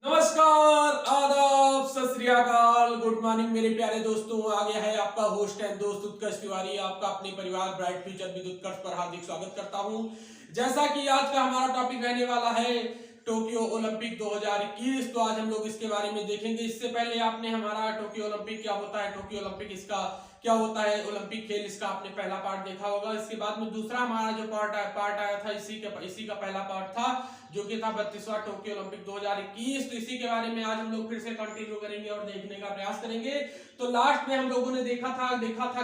नमस्कार, आदाब, सत श्री अकाल, गुड मॉर्निंग मेरे प्यारे दोस्तों। आ गया है आपका होस्ट एंड दोस्त उत्कर्ष तिवारी, आपका अपने परिवार ब्राइट फ्यूचर विद उत्कर्ष पर हार्दिक स्वागत करता हूं। जैसा कि आज का हमारा टॉपिक रहने वाला है टोक्यो ओलंपिक 2021, तो आज हम लोग इसके बारे में देखेंगे। इससे पहले आपने हमारा टोक्यो ओलंपिक क्या होता है, टोक्यो ओलंपिक इसका क्या होता है, ओलंपिक खेल, इसका आपने पहला पार्ट देखा होगा। इसके बाद में दूसरा हमारा जो पार्ट आया था, इसी का पहला पार्ट था, जो कि था 32वां टोक्यो ओलंपिक 2021। तो इसी के बारे में आज हम लोग फिर से कंटिन्यू करेंगे और देखने का प्रयास करेंगे। तो लास्ट में हम लोगों ने देखा था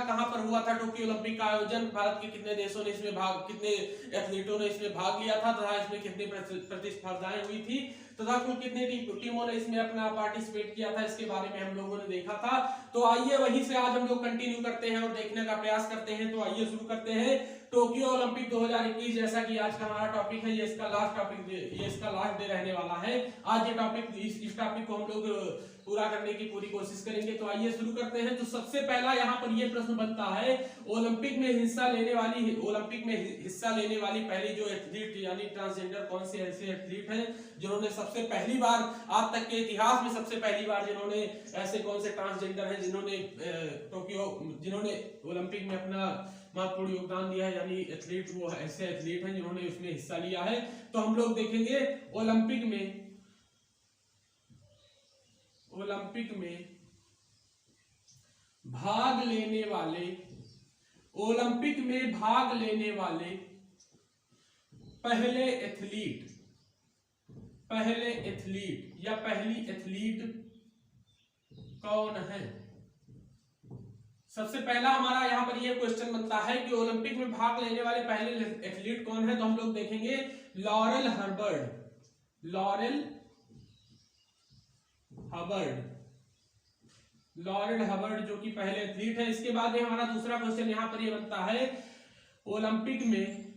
कहां पर हुआ था टोक्यो ओलंपिक का आयोजन, भारत के कितने देशों ने इसमें कितने एथलीटों ने इसमें भाग लिया था तथा इसमें कितनी प्रतिस्पर्धाएं हुई थी तथा कुल कितनी टीमों ने इसमें अपना पार्टिसिपेट किया था, इसके बारे में हम लोगों ने देखा था। तो आइए वहीं से आज हम लोग कंटिन्यू करते हैं और देखने का प्रयास करते हैं। तो आइए शुरू करते हैं टोक्यो ओलंपिक 2021। जैसा कि आज का हमारा टॉपिक है, ये इसका लास्ट डे रहने वाला है। आज ये टॉपिक, इस टॉपिक को हम लोग पूरा करने की पूरी कोशिश करेंगे। तो आइए शुरू करते हैं। तो सबसे पहला यहाँ पर ये प्रश्न बनता है, ओलंपिक में हिस्सा लेने वाली पहली जो एथलीट यानी ट्रांसजेंडर कौन से ऐसे एथलीट हैं जिन्होंने सबसे पहली बार, आज तक के इतिहास में सबसे पहली बार जिन्होंने, ऐसे कौन से ट्रांसजेंडर हैं जिन्होंने ओलंपिक में अपना महत्वपूर्ण योगदान दिया है, यानी एथलीट, वो ऐसे एथलीट हैं जिन्होंने उसमें हिस्सा लिया है। तो हम लोग देखेंगे ओलंपिक में भाग लेने वाले पहले एथलीट या पहली एथलीट कौन है। सबसे पहला हमारा यहाँ पर यह क्वेश्चन बनता है कि ओलंपिक में भाग लेने वाले पहले एथलीट कौन है। तो हम लोग देखेंगे लॉरेल हबर्ड जो कि पहले एथलीट है। इसके बाद में हमारा दूसरा क्वेश्चन यहाँ पर यह बनता है, ओलंपिक में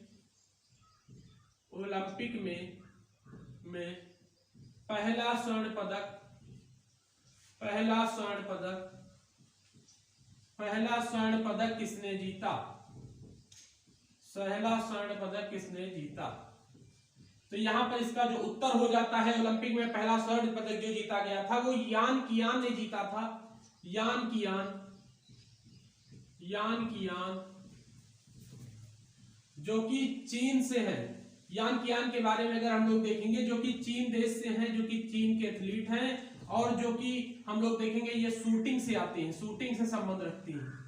पहला स्वर्ण पदक किसने जीता। तो यहाँ पर इसका जो उत्तर हो जाता है, ओलंपिक में पहला स्वर्ण पदक जो जीता गया था वो यान कियान ने जीता था। यान कियान जो कि चीन से है। यान कियान के बारे में अगर हम लोग देखेंगे, जो कि चीन देश से हैं, जो कि चीन के एथलीट हैं और जो कि हम लोग देखेंगे ये शूटिंग से आते हैं, शूटिंग से संबंध रखती हैं।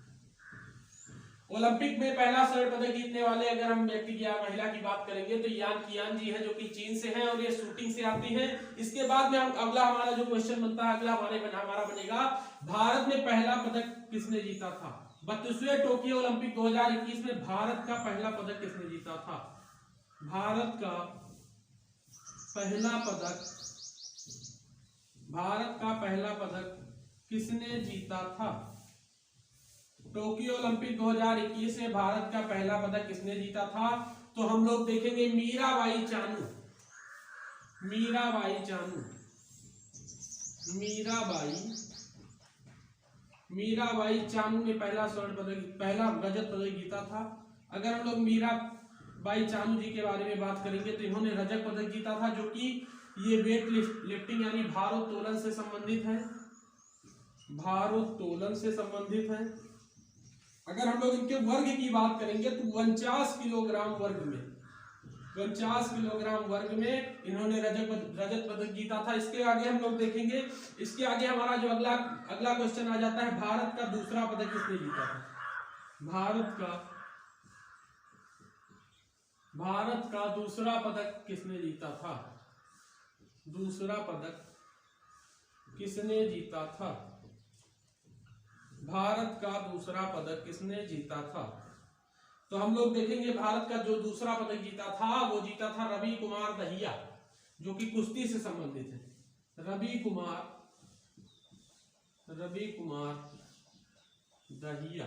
ओलंपिक में पहला स्वर्ण पदक जीतने वाले अगर हम व्यक्ति की या महिला की बात करेंगे तो यान कियान जी है, जो कि चीन से हैं और ये शूटिंग से आती हैं। इसके बाद में हम अगला हमारा जो क्वेश्चन बनता है, हमारा बनेगा, भारत में पहला पदक किसने जीता था। 32वें टोक्यो ओलंपिक 2021 में भारत का पहला पदक किसने जीता था। भारत का पहला पदक किसने जीता था। टोक्यो ओलंपिक 2021 में भारत का पहला पदक किसने जीता था। तो हम लोग देखेंगे मीराबाई चानू ने पहला रजत पदक जीता था। अगर हम लोग मीराबाई चानू जी के बारे में बात करेंगे तो इन्होंने रजत पदक जीता था, जो कि ये वेट लिफ्टिंग यानी भारोत्तोलन से संबंधित है। अगर हम लोग इनके वर्ग की बात करेंगे तो 49 किलोग्राम वर्ग में इन्होंने रजत पदक जीता था। इसके आगे हम लोग देखेंगे, इसके आगे हमारा जो अगला क्वेश्चन आ जाता है, भारत का दूसरा पदक किसने जीता था। भारत का दूसरा पदक किसने जीता था। भारत का दूसरा पदक किसने जीता था। तो हम लोग देखेंगे भारत का जो दूसरा पदक जीता था वो जीता था रवि कुमार दहिया, जो कि कुश्ती से संबंधित है। रवि कुमार दहिया।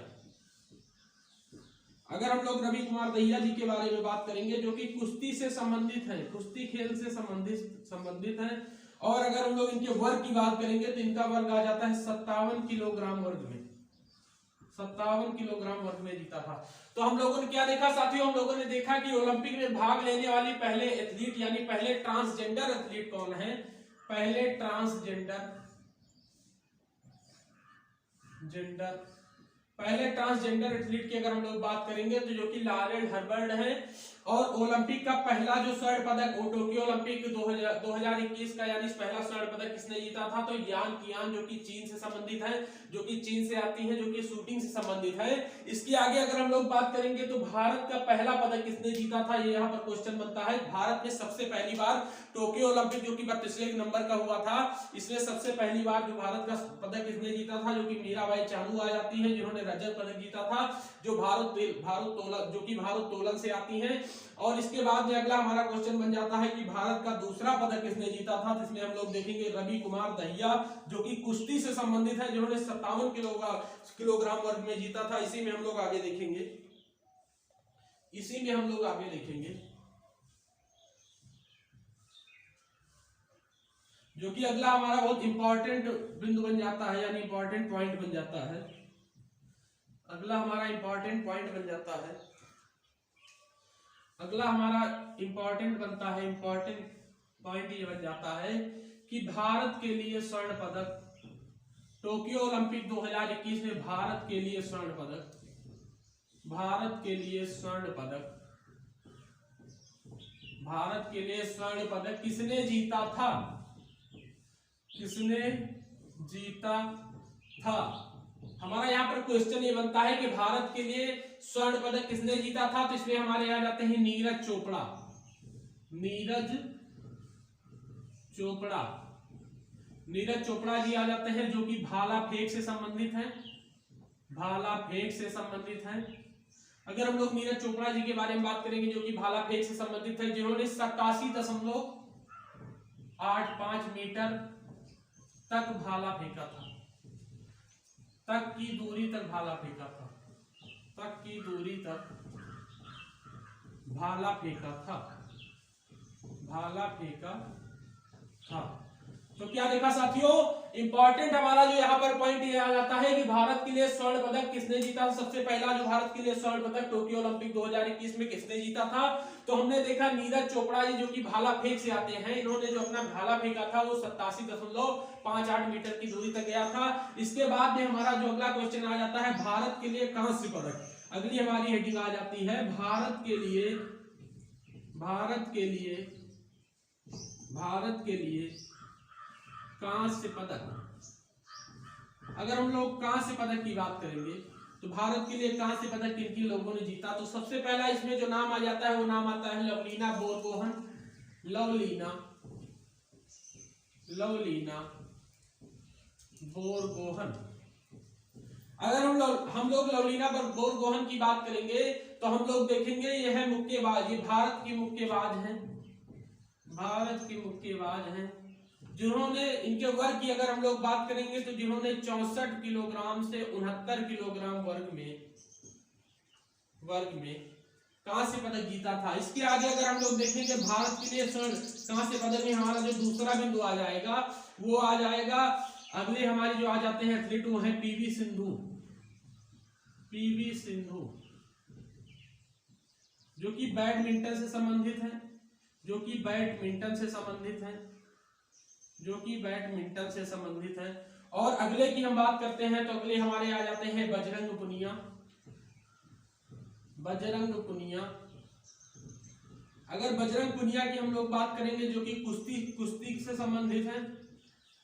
अगर हम लोग रवि कुमार दहिया जी के बारे में बात करेंगे, जो कि कुश्ती से संबंधित है, कुश्ती खेल से संबंधित है। और अगर हम लोग इनके वर्ग की बात करेंगे तो इनका वर्ग आ जाता है 57 किलोग्राम वर्ग में। 57 किलोग्राम वर्ग में जीता था। तो हम लोगों ने क्या देखा साथियों, हम लोगों ने देखा कि ओलंपिक में भाग लेने वाली पहले एथलीट यानी पहले ट्रांसजेंडर एथलीट कौन है। पहले ट्रांसजेंडर पहले ट्रांसजेंडर एथलीट की अगर हम लोग बात करेंगे तो जो कि लॉरेन हर्बर्ट है। और ओलंपिक का पहला जो स्वर्ण पदक टोक्यो ओलंपिक 2021 का यानी पहला स्वर्ण पदक किसने जीता था? तो यान कियान, जो कि चीन से संबंधित है, जो कि चीन से आती है, जो कि शूटिंग से संबंधित है। इसके आगे अगर हम लोग बात करेंगे तो भारत का पहला पदक किसने जीता था, ये यहाँ पर क्वेश्चन बनता है। भारत में सबसे पहली बार टोक्यो ओलंपिक जो कि 32वें नंबर का हुआ था, इसमें सबसे पहली बार जो भारत का पदक किसने जीता था? जो कि मीराबाई चानू आ जाती है, जिन्होंने रजत पदक जीता था, जो भारोत्तोलन से आती हैं। और इसके बाद में अगला हमारा क्वेश्चन बन जाता है कि भारत का दूसरा पदक किसने जीता था? जिसमें हम लोग देखेंगे रवि कुमार दहिया, जो कि कुश्ती से संबंधित है, जिन्होंने 57 किलोग्राम वर्ग में जीता था। इसी में हम लोग आगे देखेंगे, जो कि अगला हमारा बहुत इंपॉर्टेंट बिंदु बन जाता है, यानी इंपॉर्टेंट पॉइंट बन जाता है। अगला हमारा इंपॉर्टेंट पॉइंट बन जाता है, अगला हमारा इंपॉर्टेंट बनता है, इंपॉर्टेंट पॉइंट ये बन जाता है कि भारत के लिए स्वर्ण पदक टोक्यो ओलंपिक 2021 में भारत के लिए स्वर्ण पदक किसने जीता था? हमारा यहाँ पर क्वेश्चन ये बनता है कि भारत के लिए स्वर्ण पदक किसने जीता था? तो इसमें हमारे यहाँ जाते हैं नीरज चोपड़ा जी आ जाते हैं, जो कि भाला फेंक से संबंधित हैं। अगर हम लोग नीरज चोपड़ा जी के बारे में बात करेंगे, जो कि भाला फेंक से संबंधित है, जिन्होंने 87.85 मीटर तक भाला फेंका था, तक की दूरी तक भाला फेंका था। तो क्या देखा साथियों, इंपॉर्टेंट हमारा जो यहाँ पर पॉइंट ये आ जाता है कि भारत के लिए स्वर्ण पदक किसने जीता? सबसे पहला जो भारत के लिए स्वर्ण पदक टोक्यो ओलंपिक 2021 में किसने जीता था? तो हमने देखा नीरज चोपड़ा जी, जो कि भाला फेंक से आते हैं। इन्होंने जो अपना भाला फेंका था वो 87.58 मीटर की दूरी तक गया था। इसके बाद में हमारा जो अगला क्वेश्चन आ जाता है, भारत के लिए कांस्य पदक। अगली हमारी हेडिंग आ जाती है भारत के लिए कांस्य पदक। अगर हम लोग कांस्य पदक की बात करेंगे तो भारत के लिए कांस्य पदक किन किन लोगों ने जीता? तो सबसे पहला इसमें जो नाम आ जाता है वो नाम आता है लवलीना बोरगोहन। अगर हम लोग लवलीना बोरगोहन की बात करेंगे तो हम लोग देखेंगे यह है मुक्केबाज, ये भारत की मुक्केबाज हैं, जिन्होंने इनके वर्ग की अगर हम लोग बात करेंगे तो जिन्होंने 64 किलोग्राम से 69 किलोग्राम वर्ग में कांस्य पदक जीता था। इसके आगे अगर हम लोग देखेंगे भारत के लिए स्वर्ण कांस्य पदक में हमारा जो दूसरा बिंदु आ जाएगा वो आ जाएगा, अगले हमारे जो आ जाते हैं एथलीट वो है पीवी सिंधु, जो कि बैडमिंटन से संबंधित है। और अगले की हम बात करते हैं तो अगले हमारे आ जाते हैं बजरंग पुनिया। अगर बजरंग पुनिया की हम लोग बात करेंगे, जो कि कुश्ती से संबंधित है।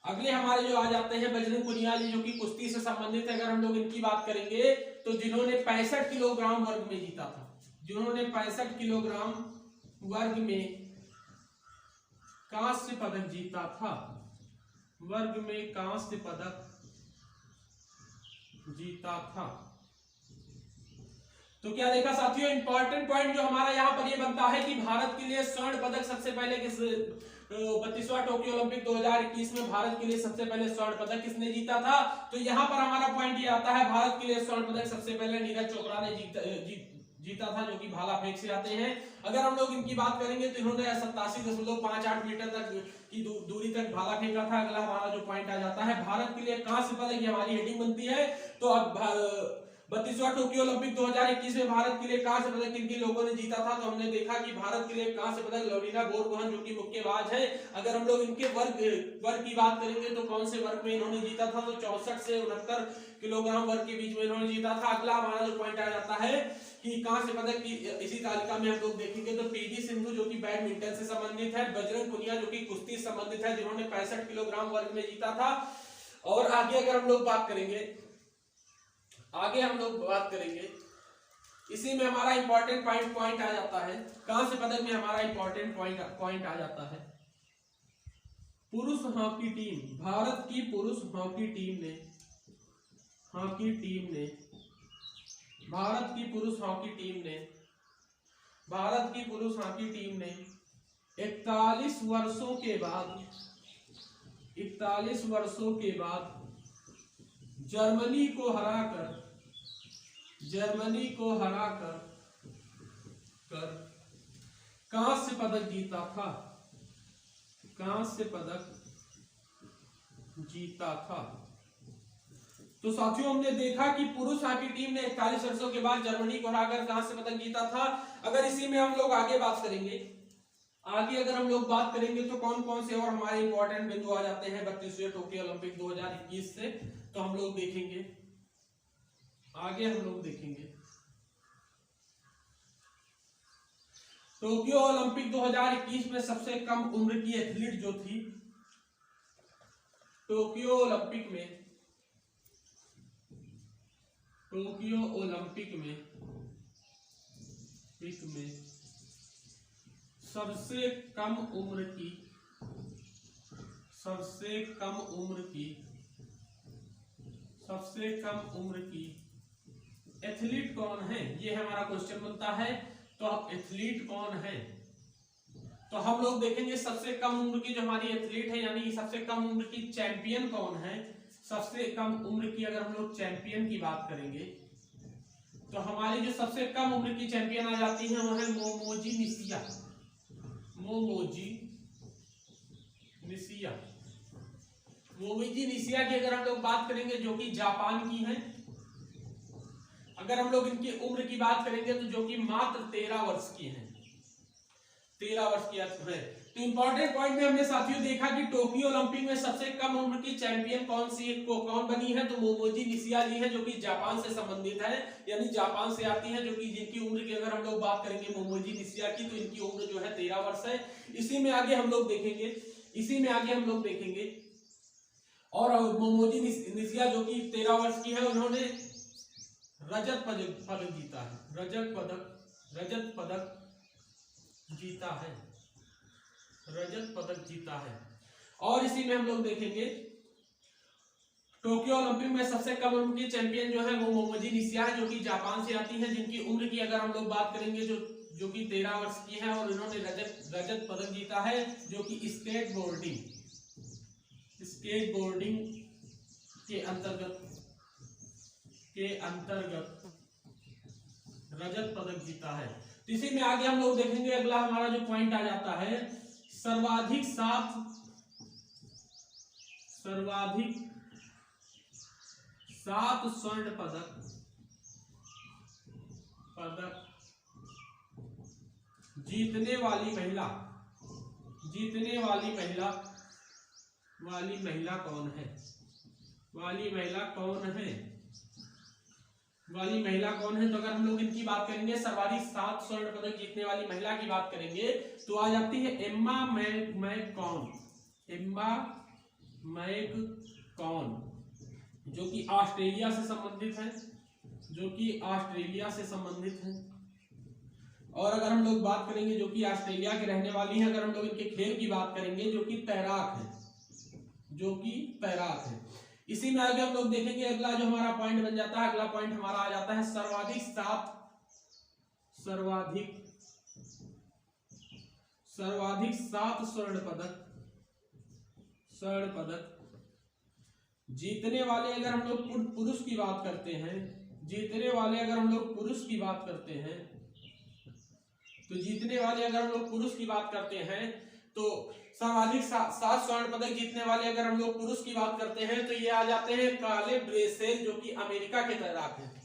अगले हमारे जो आ जाते हैं बजरंग पुनिया जी, जो कि कुश्ती से संबंधित है। अगर हम लोग इनकी बात करेंगे तो जिन्होंने 65 किलोग्राम वर्ग में जीता था, जिन्होंने 65 किलोग्राम वर्ग में कांस्य पदक जीता था, तो क्या देखा साथियों, इंपॉर्टेंट पॉइंट जो हमारा यहाँ पर ये बनता है कि भारत के लिए स्वर्ण पदक सबसे पहले किस 32वां टोक्यो ओलंपिक 2021 में भारत के लिए सबसे पहले स्वर्ण पदक किसने जीता था? तो यहाँ पर हमारा पॉइंट ये आता है, भारत के लिए स्वर्ण पदक सबसे पहले नीरज चोपड़ा ने जीता था, जो कि भाला फेंक से आते हैं। अगर हम लोग इनकी बात करेंगे तो इन्होंने 87.58 मीटर तक की दूरी तक भाला फेंका था। अगला हमारा जो पॉइंट आ जाता है भारत के लिए कांस्य पदक, ये हमारी हेडिंग बनती है। तो अब 32वां टोक्यो ओलंपिक 2021 में भारत के लिए कांस्य पदक किन किन लोगों ने जीता था? तो हमने देखा कि भारत के लिए कांस्य पदक लवलीना बोरगोहाइन जो कि मुक्केबाज है। अगर हम लोग इनके वर्ग की बात करेंगे तो कौन से वर्ग में इन्होंने जीता था? तो 64 से 69 किलोग्राम वर्ग के बीच में इन्होंने जीता था। अगला हमारा जो पॉइंट आ जाता है कि कांस्य पदक की इसी तालिका में हम लोग देखेंगे तो पीवी सिंधु जो कि बैडमिंटन से संबंधित है, बजरंग पुनिया जो कि कुश्ती से संबंधित है जिन्होंने 65 किलोग्राम वर्ग में जीता था। और आगे अगर हम लोग बात करेंगे इसी में हमारा इंपॉर्टेंट पॉइंट आ जाता है, कांस्य पदक में हमारा इंपॉर्टेंट पॉइंट आ जाता है पुरुष हॉकी टीम। भारत की पुरुष हॉकी टीम ने भारत की पुरुष हॉकी टीम ने 41 वर्षों के बाद जर्मनी को हराकर कांस्य पदक जीता था। तो साथियों हमने देखा कि पुरुष हॉकी टीम ने 41 वर्षों के बाद जर्मनी को हराकर कांस्य पदक जीता था। अगर इसी में हम लोग आगे अगर हम लोग बात करेंगे तो कौन कौन से और हमारे इंपॉर्टेंट बिंदु आ जाते हैं 32वें टोक्यो ओलंपिक 2021 से, तो हम लोग देखेंगे टोक्यो ओलंपिक 2021 में सबसे कम उम्र की एथलीट जो थी, टोक्यो ओलंपिक में सबसे कम उम्र की एथलीट कौन है, ये हमारा क्वेश्चन बनता है। तो एथलीट कौन है, तो हम लोग देखेंगे सबसे कम उम्र की जो हमारी एथलीट है, यानी सबसे कम उम्र की चैंपियन कौन है। सबसे कम उम्र की अगर हम लोग चैंपियन की बात करेंगे तो हमारी जो सबसे कम उम्र की चैंपियन आ जाती है वो है मोमोजी निशिया की अगर हम लोग बात करेंगे जो कि जापान की है। अगर हम लोग इनकी उम्र की बात करेंगे तो जो कि मात्र 13 वर्ष की है, 13 वर्ष की है। तो इंपॉर्टेंट पॉइंट में हमने साथियों देखा कि टोक्यो ओलंपिक में सबसे कम उम्र की चैंपियन कौन बनी है, तो मोमोजी निशिया जी है जो कि जापान से संबंधित है, यानी जापान से आती है, जो कि जिनकी उम्र की अगर हम लोग बात करेंगे मोमोजी निशिया की तो इनकी उम्र जो है 13 वर्ष है। इसी में आगे हम लोग देखेंगे और मोमोजी निशिया जो कि 13 वर्ष की है, उन्होंने रजत पदक जीता है, रजत पदक जीता है। और इसी में हम लोग देखेंगे टोक्यो ओलंपिक में सबसे कम उम्र की चैंपियन जो है वो मोमोजी निशिया है जो कि जापान से आती है, जिनकी उम्र की अगर हम लोग बात करेंगे जो कि 13 वर्ष की है, और इन्होंने रजत पदक जीता है जो कि स्केट बोर्डिंग के अंतर्गत रजत पदक जीता है। तो इसी में आगे हम लोग देखेंगे अगला हमारा जो पॉइंट आ जाता है सर्वाधिक सात स्वर्ण पदक जीतने वाली महिला कौन है, तो अगर हम लोग इनकी बात करेंगे सर्वाधिक 7 स्वर्ण पदक जीतने वाली महिला की बात करेंगे तो आ जाती है एम्मा मैककॉन जो कि ऑस्ट्रेलिया से संबंधित है, और अगर हम लोग बात करेंगे जो कि ऑस्ट्रेलिया के रहने वाली हैं, अगर हम लोग इनके खेल की बात करेंगे जो कि तैराक है। इसी में आगे हम लोग देखेंगे अगला जो हमारा पॉइंट बन जाता है, अगला पॉइंट हमारा आ जाता है सर्वाधिक सात स्वर्ण पदक जीतने वाले अगर हम लोग पुरुष की बात करते हैं, तो सर्वाधिक 7 स्वर्ण पदक जीतने वाले अगर हम लोग पुरुष की बात करते हैं तो ये आ जाते हैं कालेब ड्रेसेल जो कि अमेरिका के तैराक हैं।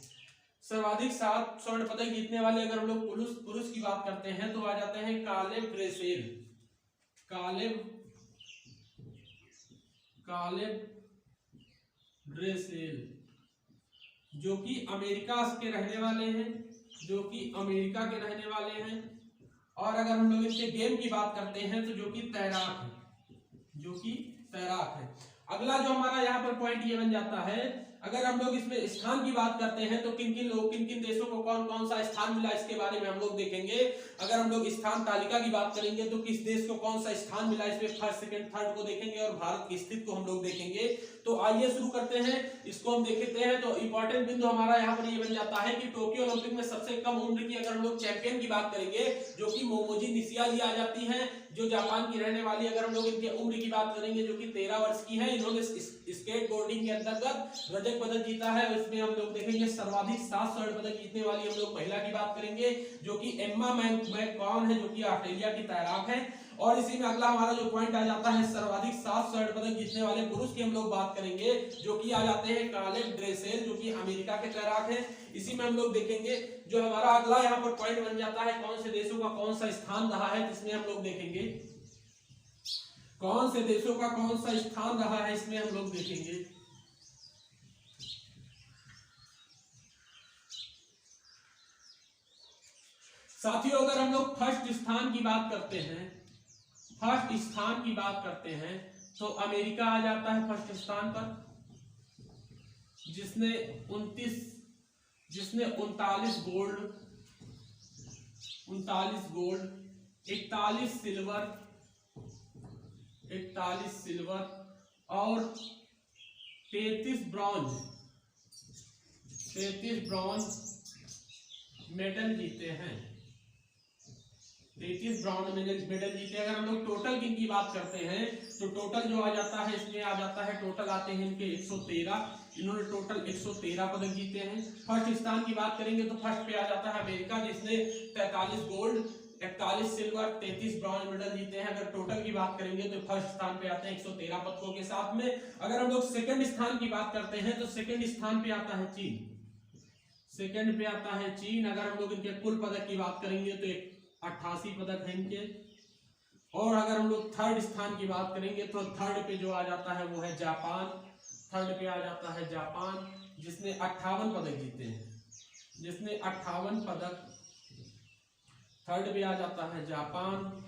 सर्वाधिक 7 स्वर्ण पदक जीतने वाले अगर हम लोग पुरुष की बात करते हैं तो आ जाते हैं कालेब ड्रेसेल। कालेब ड्रेसेल जो कि अमेरिका के रहने वाले हैं, और अगर हम लोग इसके गेम की बात करते हैं तो जो कि तैराक है। अगला जो हमारा यहाँ पर पॉइंट ये बन जाता है, अगर हम लोग इसमें स्थान की बात करते हैं तो किन किन देशों को कौन कौन सा स्थान मिला, इसके बारे में हम लोग देखेंगे। अगर हम लोग स्थान तालिका की बात करेंगे तो किस देश को कौन सा स्थान मिला, इसमें फर्स्ट सेकंड थर्ड को देखेंगे और भारत की स्थिति को हम लोग देखेंगे। तो आइए शुरू करते हैं, इसको हम देखते हैं। तो इंपॉर्टेंट बिंदु हमारा यहाँ पर ये बन जाता है कि टोक्यो ओलंपिक में सबसे कम उम्र की अगर हम लोग चैंपियन की बात करेंगे जो कि मोमोजी निशियाई आ जाती है, जो जापान की रहने वाली। अगर हम लोग इनके उम्र की बात करेंगे जो कि 13 वर्ष की है, इन्होंने स्केट बोर्डिंग के अंतर्गत रजत पदक जीता है। इसमें हम लोग देखेंगे सर्वाधिक 7 स्वर्ण पदक जीतने वाली हम लोग महिला की बात करेंगे जो कि एम्मा मैककॉन है, जो कि ऑस्ट्रेलिया की तैराक है। और इसी में अगला हमारा जो पॉइंट आ जाता है, सर्वाधिक 7 स्वर्ण पदक जीतने वाले पुरुष की हम लोग बात करेंगे जो कि आ जाते हैं कालेब ड्रेसेल, जो कि अमेरिका के तैराक हैं। इसी में हम लोग देखेंगे जो हमारा अगला यहाँ पर पॉइंट बन जाता है, कौन से देशों का कौन सा स्थान रहा है, इसमें हम लोग देखेंगे कौन से देशों का कौन सा स्थान रहा है, इसमें हम लोग देखेंगे। साथियों, अगर हम लोग फर्स्ट स्थान की बात करते हैं तो अमेरिका आ जाता है फर्स्ट स्थान पर, जिसने 39 गोल्ड, 41 सिल्वर और 33 ब्रॉन्ज मेडल जीते हैं। 33 ब्रॉन्ज मेडल जीते। अगर हम लोग टोटल की बात करते हैं तो टोटल जो आ जाता है, इसमें आ जाता है टोटल आते हैं इनके 113। इन्होंने टोटल 113 पदक जीते हैं। फर्स्ट स्थान की बात करेंगे तो फर्स्ट पे आ जाता है अमेरिका, जिसने 43 गोल्ड, 41 सिल्वर, 33 ब्रॉन्ज मेडल जीते हैं। अगर टोटल की बात करेंगे तो फर्स्ट स्थान पे आते हैं 113 पदकों के साथ में। अगर हम लोग सेकंड स्थान की बात करते हैं तो सेकंड स्थान पे आता है चीन। अगर हम लोग इनके कुल पदक की बात करेंगे तो 88 पदक है इनके। और अगर हम लोग थर्ड स्थान की बात करेंगे तो थर्ड पे जो आ जाता है वो है जापान। जिसने 58 पदक जीते हैं, थर्ड पे आ जाता है जापान,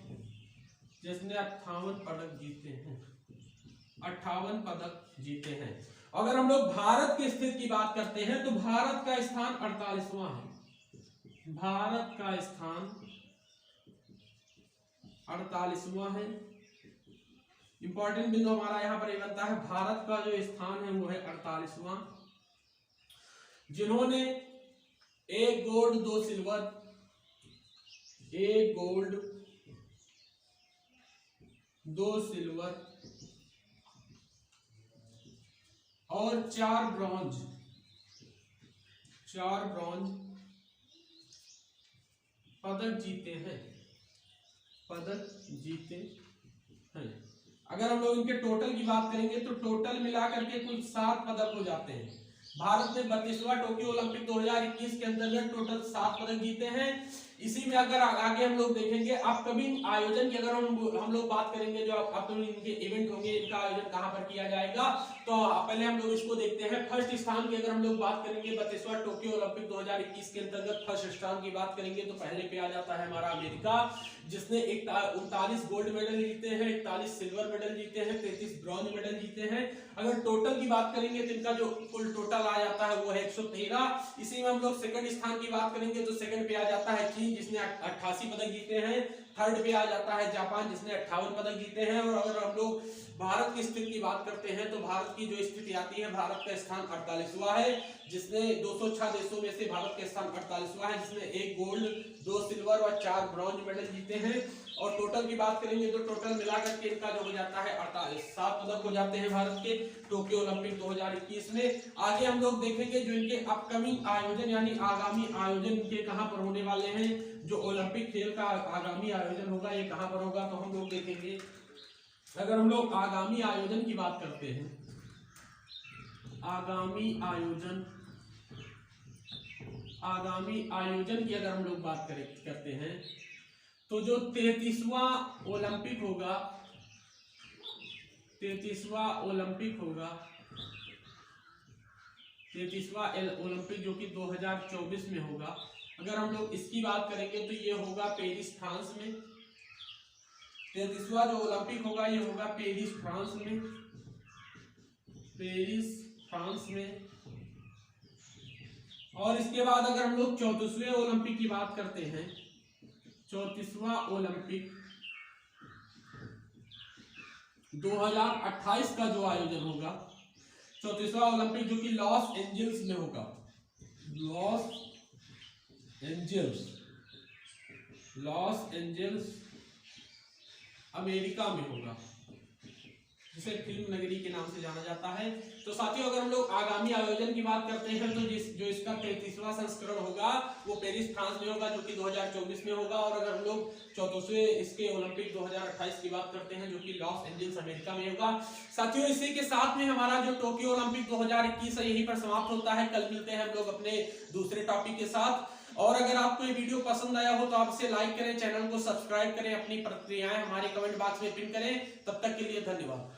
जिसने 58 पदक जीते हैं। अगर हम लोग भारत की स्थिति की बात करते हैं तो भारत का स्थान 48वां है। इंपॉर्टेंट बिंदु हमारा यहाँ पर ये बनता है, भारत का जो स्थान है वो है 48वां, जिन्होंने 1 गोल्ड 2 सिल्वर और 4 ब्रॉन्ज पदक जीते हैं। अगर हम लोग इनके टोटल की बात करेंगे तो टोटल मिलाकर के कुल 7 पदक हो जाते हैं। भारत ने 32वां टोक्यो ओलंपिक 2021 के अंतर्गत टोटल 7 पदक जीते हैं। इसी में अगर आगे हम लोग देखेंगे अपकमिंग आयोजन की, अगर हम लोग बात करेंगे जो अपकमिंग इनके इवेंट होंगे, इनका आयोजन कहां पर किया जाएगा, तो पहले हम लोग इसको देखते हैं। फर्स्ट स्थान की अगर हम लोग बात करेंगे 32वां टोक्यो ओलंपिक 2021 के अंतर्गत फर्स्ट स्थान की बात करेंगे तो पहले पे आ जाता है हमारा अमेरिका, जिसने 39 गोल्ड मेडल जीते हैं, 41 सिल्वर मेडल जीते हैं, 33 ब्रॉन्ज मेडल जीते हैं। अगर टोटल की बात करेंगे तो इनका जो कुल टोटल आ जाता है वो है 113। इसी में हम लोग सेकंड स्थान की बात करेंगे तो सेकंड पे आ जाता है चीन, जिसने 88 पदक जीते हैं। थर्ड पे आ जाता है जापान, जिसने 58 पदक जीते हैं। और अगर हम लोग भारत की स्थिति की बात करते हैं तो भारत की जो स्थिति आती है, भारत का स्थान 48वां है, जिसने 206 देशों में से भारत का स्थान 48वां है, जिसने 1 गोल्ड 2 सिल्वर और 4 ब्रॉन्ज मेडल जीते हैं। और टोटल की बात करेंगे तो टोटल मिलाकर के इनका जो हो जाता है 7 पदक हो जाते हैं भारत के टोक्यो ओलंपिक 2021 में। आगे हम लोग देखेंगे जो इनके अपकमिंग आयोजन यानी आगामी आयोजन इनके कहां पर होने वाले हैं। जो ओलंपिक खेल का आगामी आयोजन होगा ये कहां पर होगा, तो हम लोग देखेंगे। अगर हम लोग आगामी आयोजन की बात करते हैं, आगामी आयोजन आगामी आयोजन की अगर हम लोग बात करते हैं तो जो 33वां ओलंपिक होगा, 33वां ओलंपिक जो कि 2024 में होगा, अगर हम लोग इसकी बात करेंगे तो ये होगा पेरिस फ्रांस में। 33वां जो ओलंपिक होगा ये होगा पेरिस फ्रांस में। और इसके बाद अगर हम लोग 34वें ओलंपिक की बात करते हैं, 34वां ओलंपिक 2028 का जो आयोजन होगा, 34वां ओलंपिक जो कि लॉस एंजल्स में होगा, लॉस एंजल्स अमेरिका में होगा, जिसे फिल्म नगरी के नाम से जाना जाता है। तो साथियों अगर हम लोग आगामी आयोजन की बात करते हैं तो जो इसका 33वां संस्करण होगा वो पेरिस फ्रांस में होगा, जो कि 2024 में होगा। और अगर हम लोग 34वें इसके ओलंपिक 2028 की बात करते हैं जो कि लॉस एंजल्स अमेरिका में होगा। साथियों इसी के साथ में हमारा जो टोक्यो ओलंपिक 2021 है यहीं पर समाप्त होता है। कल मिलते हैं हम लोग अपने दूसरे टॉपिक के साथ। और अगर आपको ये वीडियो पसंद आया हो तो आप इसे लाइक करें, चैनल को सब्सक्राइब करें, अपनी प्रतिक्रियाएं हमारे कमेंट बॉक्स में पिन करें। तब तक के लिए धन्यवाद।